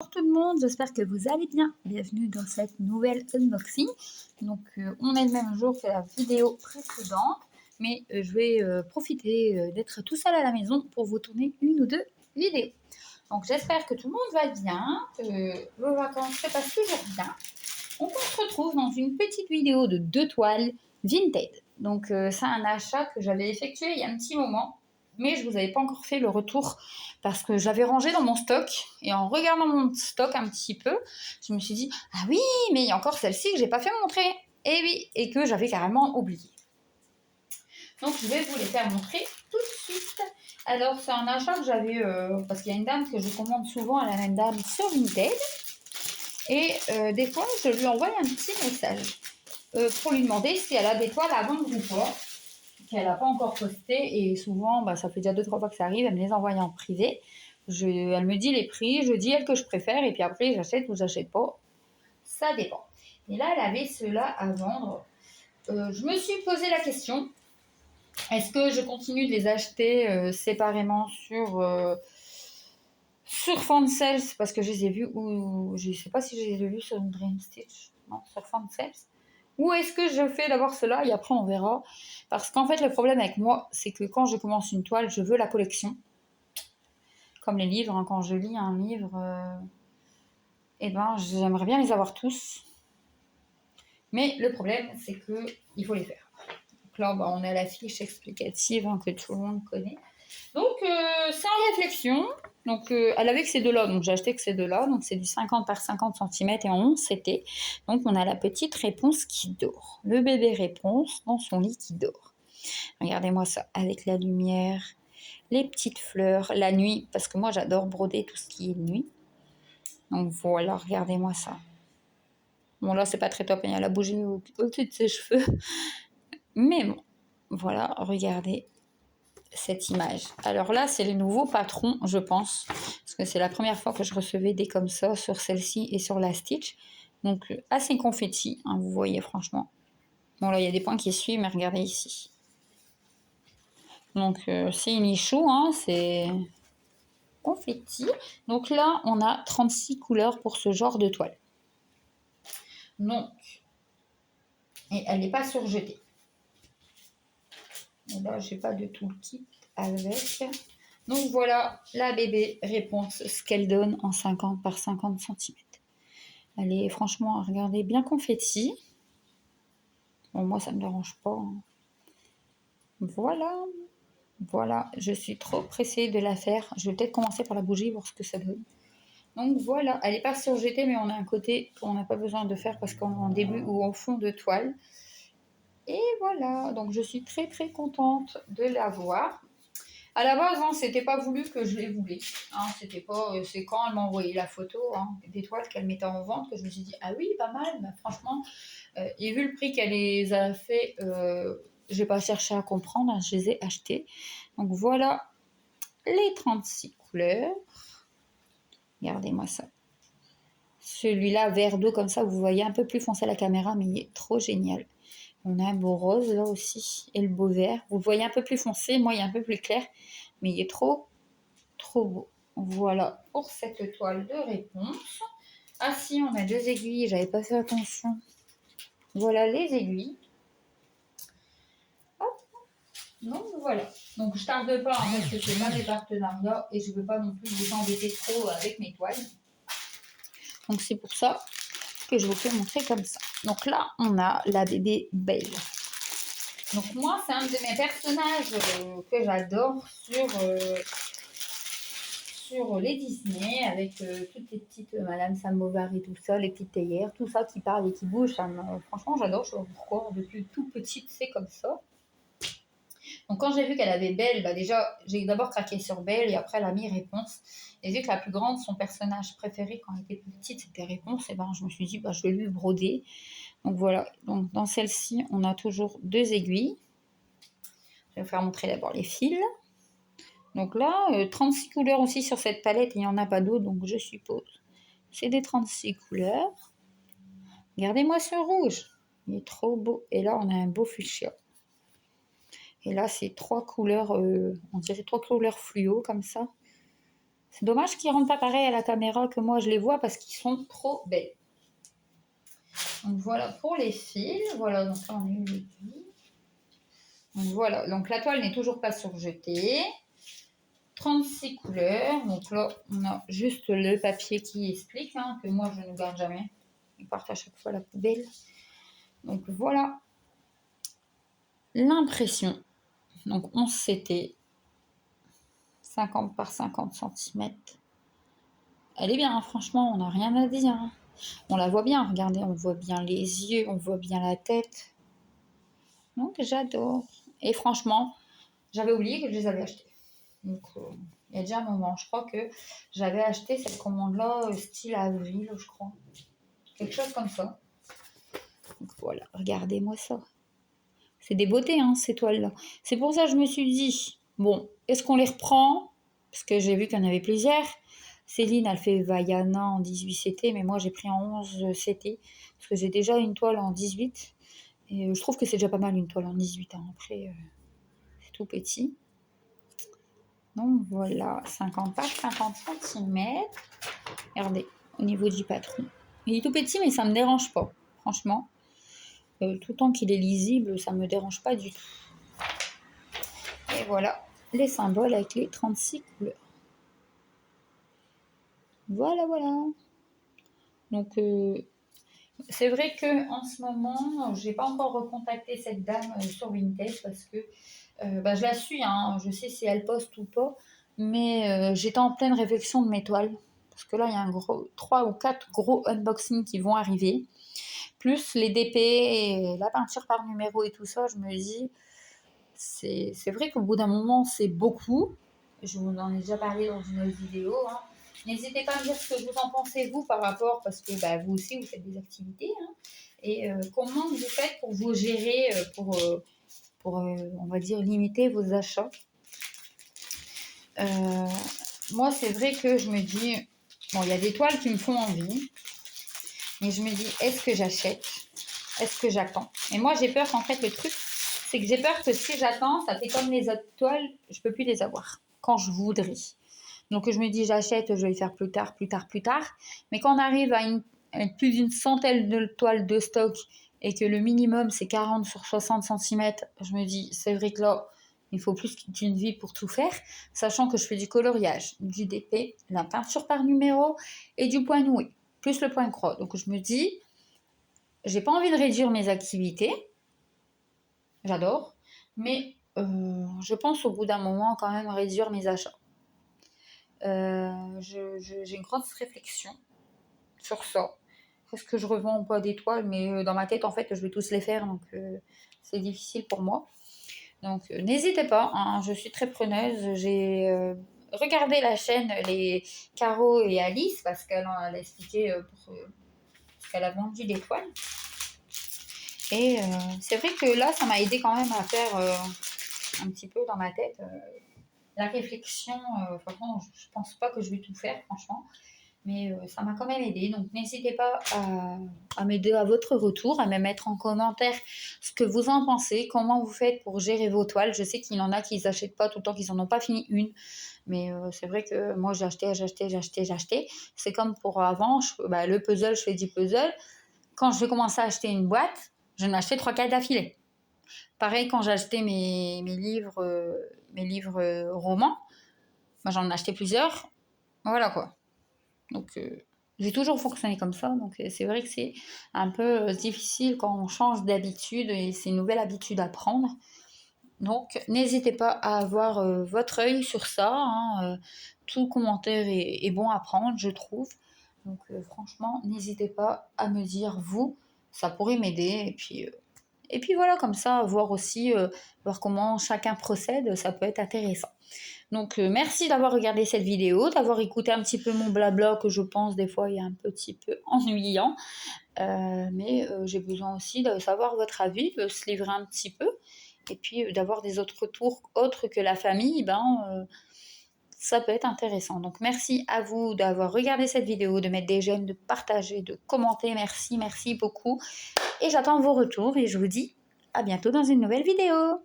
Bonjour tout le monde, j'espère que vous allez bien. Bienvenue dans cette nouvelle unboxing. Donc on est le même jour que la vidéo précédente, mais je vais profiter d'être tout seul à la maison pour vous tourner une ou deux vidéos. Donc j'espère que tout le monde va bien, que vos vacances se passent toujours bien. On se retrouve dans une petite vidéo de 2 toiles Vinted. Donc c'est un achat que j'avais effectué il y a un petit moment, mais je ne vous avais pas encore fait le retour parce que j'avais rangé dans mon stock. Et en regardant mon stock un petit peu, je me suis dit « Ah oui, mais il y a encore celle-ci que je n'ai pas fait montrer !» Et oui, et que j'avais carrément oublié. Donc je vais vous les faire montrer tout de suite. Alors c'est un achat que j'avais, parce qu'il y a une dame que je commande souvent à la même dame sur Vinted. Et des fois, je lui envoie un petit message pour lui demander si elle a des toiles à vendre ou pas, qu'elle n'a pas encore posté. Et souvent, ça fait déjà 2-3 fois que ça arrive, elle me les envoie en privé. Elle me dit les prix, je dis elle que je préfère, et puis après, j'achète ou j'achète pas. Ça dépend. Et là, elle avait ceux-là à vendre. Je me suis posé la question, est-ce que je continue de les acheter séparément sur Fansales, parce que je les ai vus, ou je ne sais pas si je les ai vus sur Dream Stitch, non, sur Fansales. Ou est-ce que je fais d'abord cela et après on verra. Parce qu'en fait, le problème avec moi, c'est que quand je commence une toile, je veux la collection. Comme les livres, hein, quand je lis un livre, j'aimerais bien les avoir tous. Mais le problème, c'est qu'il faut les faire. Donc là, on a la fiche explicative que tout le monde connaît. Donc, c'est en réflexion. Donc, elle avait que ces deux-là, donc j'ai acheté que ces deux-là. Donc, c'est du 50 par 50 cm et en 11 CT. Donc, on a la petite réponse qui dort. Le bébé réponse dans son lit qui dort. Regardez-moi ça, avec la lumière, les petites fleurs, la nuit, parce que moi, j'adore broder tout ce qui est nuit. Donc, voilà, regardez-moi ça. Bon, là, c'est pas très top, il y a la bougie au-dessus de ses cheveux. Mais bon, voilà, regardez cette image. Alors là, c'est les nouveaux patrons, je pense, parce que c'est la première fois que je recevais des comme ça sur celle-ci et sur la Stitch. Donc assez confetti, hein, vous voyez franchement. Bon là, il y a des points qui suivent, mais regardez ici. Donc c'est une ichou, hein, c'est confetti. Donc là, on a 36 couleurs pour ce genre de toile. Donc, et elle n'est pas surjetée. Et là, j'ai pas de tout le kit avec. Donc voilà, la bébé réponse, ce qu'elle donne en 50 par 50 cm. Elle est franchement, regardez, bien confetti. Bon, moi, ça ne me dérange pas. Hein. Voilà. Voilà, je suis trop pressée de la faire. Je vais peut-être commencer par la bougie, voir ce que ça donne. Donc voilà, elle n'est pas surjetée, mais on a un côté qu'on n'a pas besoin de faire parce qu'on est en début ou en fond de toile. Et voilà, donc je suis très très contente de l'avoir. À la base, c'était pas voulu que je les voulais. C'était pas, c'est quand elle m'a envoyé la photo des toiles qu'elle mettait en vente que je me suis dit ah oui, pas mal. Mais franchement, et vu le prix qu'elle les a fait, j'ai pas cherché à comprendre. Je les ai achetées. Donc voilà les 36 couleurs. Regardez-moi ça. Celui-là vert d'eau comme ça, vous voyez un peu plus foncé à la caméra, mais il est trop génial. On a un beau rose là aussi et le beau vert. Vous le voyez un peu plus foncé, moi il est un peu plus clair, mais il est trop beau. Voilà pour cette toile de réponse. Ah si, on a 2 aiguilles, j'avais pas fait attention. Voilà les aiguilles. Hop. Donc voilà. Donc je tarde pas parce que c'est pas des partenariats et je veux pas non plus vous embêter trop avec mes toiles. Donc c'est pour ça que je vous fais montrer comme ça. Donc là, on a la bébé Belle. Donc moi, c'est un de mes personnages que j'adore sur les Disney, avec toutes les petites Madame Samovar et tout ça, les petites théières, tout ça qui parle et qui bouge. Franchement, j'adore, je sais pas pourquoi, depuis toute petite, c'est comme ça. Donc quand j'ai vu qu'elle avait Belle, déjà, j'ai d'abord craqué sur Belle et après elle a mis Réponse. Et vu que la plus grande, son personnage préféré quand elle était plus petite, c'était Réponse, et je me suis dit, je vais lui broder. Donc voilà, donc dans celle-ci, on a toujours 2 aiguilles. Je vais vous faire montrer d'abord les fils. Donc là, 36 couleurs aussi sur cette palette, il n'y en a pas d'autres, donc je suppose. C'est des 36 couleurs. Regardez-moi ce rouge, il est trop beau. Et là, on a un beau fuchsia. Et là, c'est 3 couleurs, on dirait 3 couleurs fluo, comme ça. C'est dommage qu'ils rendent pas pareil à la caméra que moi je les vois parce qu'ils sont trop belles. Donc voilà pour les fils. Voilà, donc là on est eu. Donc voilà, donc la toile n'est toujours pas surjetée. 36 couleurs. Donc là, on a juste le papier qui explique, hein, que moi je ne garde jamais. Ils partent à chaque fois à la poubelle. Donc voilà l'impression. Donc 11 CT, 50 par 50 cm. Elle est bien, hein, franchement, on n'a rien à dire. Hein. On la voit bien, regardez, on voit bien les yeux, on voit bien la tête. Donc j'adore. Et franchement, j'avais oublié que je les avais achetés. Donc il y a déjà un moment, je crois que j'avais acheté cette commande-là, style avril, je crois. Quelque chose comme ça. Donc voilà, regardez-moi ça. C'est des beautés, hein, ces toiles-là. C'est pour ça que je me suis dit, bon, est-ce qu'on les reprend? Parce que j'ai vu qu'il y en avait plusieurs. Céline, elle fait Vaiana en 18 CT, mais moi j'ai pris en 11 CT. Parce que j'ai déjà une toile en 18. Et je trouve que c'est déjà pas mal une toile en 18. Hein. Après, c'est tout petit. Donc voilà, 50 par 50 cm. Regardez, au niveau du patron. Il est tout petit, mais ça ne me dérange pas, franchement. Tout le temps qu'il est lisible, ça ne me dérange pas du tout. Et voilà, les symboles avec les 36 couleurs. Voilà, voilà. Donc, c'est vrai qu'en ce moment, je n'ai pas encore recontacté cette dame sur Vinted parce que je la suis, hein, je sais si elle poste ou pas, mais j'étais en pleine réflexion de mes toiles. Parce que là, il y a 3 ou 4 gros unboxings qui vont arriver. Plus les DP et la peinture par numéro et tout ça, je me dis, c'est vrai qu'au bout d'un moment, c'est beaucoup. Je vous en ai déjà parlé dans une autre vidéo. Hein. N'hésitez pas à me dire ce que vous en pensez, vous, par rapport, parce que vous aussi, vous faites des activités. Hein. Et comment vous faites pour vous gérer, on va dire, limiter vos achats. Moi, c'est vrai que je me dis, bon, il y a des toiles qui me font envie, mais je me dis, est-ce que j'achète? Est-ce que j'attends? Et moi, j'ai peur qu'en fait, le truc, c'est que j'ai peur que si j'attends, ça fait comme les autres toiles, je peux plus les avoir quand je voudrais. Donc, je me dis, j'achète, je vais le faire plus tard. Mais quand on arrive à plus d'une centaine de toiles de stock et que le minimum, c'est 40 sur 60 cm, je me dis, c'est vrai que là, il faut plus d'une vie pour tout faire, sachant que je fais du coloriage, du DP, la peinture par numéro et du point noué, plus le point croix. Donc, je me dis, j'ai pas envie de réduire mes activités, j'adore, mais je pense au bout d'un moment quand même réduire mes achats. J'ai une grosse réflexion sur ça. Est-ce que je revends ou pas des toiles? Mais dans ma tête, en fait, je vais tous les faire, donc c'est difficile pour moi. Donc n'hésitez pas, hein, je suis très preneuse. J'ai regardé la chaîne Les Caro et Alice parce qu'elle a expliqué parce qu'elle a vendu des toiles. Et c'est vrai que là, ça m'a aidé quand même à faire un petit peu dans ma tête la réflexion. Franchement, je pense pas que je vais tout faire, franchement. Mais ça m'a quand même aidé. Donc, n'hésitez pas à m'aider à votre retour, à me mettre en commentaire ce que vous en pensez, comment vous faites pour gérer vos toiles. Je sais qu'il y en a qui n'achètent pas tout le temps, qu'ils n'en ont pas fini une. Mais c'est vrai que moi, j'ai acheté. C'est comme pour avant, le puzzle, je fais du puzzle. Quand je vais commencer à acheter une boîte, je vais en acheter 3-4 d'affilée. Pareil, quand j'ai acheté mes livres romans, moi, j'en ai acheté plusieurs. Voilà quoi. Donc, j'ai toujours fonctionné comme ça. Donc, c'est vrai que c'est un peu difficile quand on change d'habitude et c'est une nouvelle habitude à prendre. Donc, n'hésitez pas à avoir votre œil sur ça. Hein, tout commentaire est bon à prendre, je trouve. Donc, franchement, n'hésitez pas à me dire, vous, ça pourrait m'aider. Et puis voilà, comme ça, voir aussi, voir comment chacun procède, ça peut être intéressant. Donc, merci d'avoir regardé cette vidéo, d'avoir écouté un petit peu mon blabla que je pense des fois est un petit peu ennuyant. Mais j'ai besoin aussi de savoir votre avis, de se livrer un petit peu. Et puis d'avoir des autres retours autres que la famille, ça peut être intéressant. Donc, merci à vous d'avoir regardé cette vidéo, de mettre des j'aime, de partager, de commenter. Merci beaucoup. Et j'attends vos retours et je vous dis à bientôt dans une nouvelle vidéo.